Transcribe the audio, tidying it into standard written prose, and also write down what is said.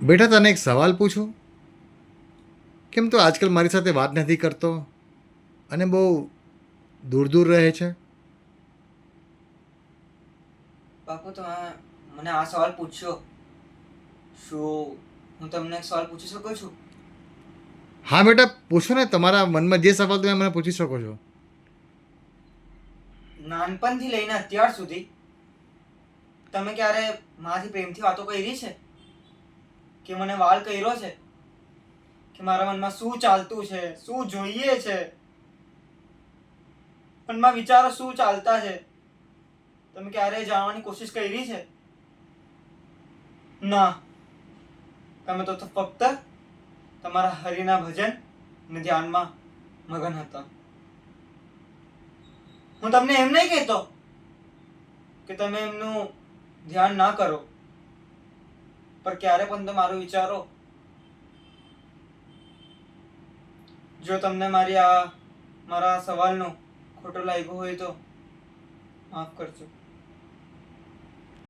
બેટા, તને એક સવાલ પૂછું? કેમ તું આજકાલ મારી સાથે વાત નથી કરતો અને બહુ દૂર દૂર રહે છે? બાપુ, તમે મને આ સવાલ પૂછ્યો. શું હું તમને એક સવાલ પૂછી શકું છું? હા બેટા, પૂછો ને. તમારા મનમાં જે સવાલ તમે મને પૂછી શકો છો. નાનપણથી લઈને અત્યાર સુધી તમે ક્યારે મારાથી પ્રેમથી વાતો કરી છે? કે મને વાલ કર્યો છે? કે મારા મનમાં શું ચાલતું છે, શું જોઈએ છે, મનમાં વિચારો શું ચાલતા છે, તમે ક્યારે જાણવાની કોશિશ કરી છે? ના. તમે તો ફક્ત તમારા હરિના ભજન અને ધ્યાનમાં મગન હતા. હું તમને એમ નહીં કહેતો કે તમે એમનું ધ્યાન ના કરો, પણ ક્યારે પણ તો મારું વિચારો. જો તમને મારા સવાલનો ખોટો લાગ્યો હોય તો માફ કરજો.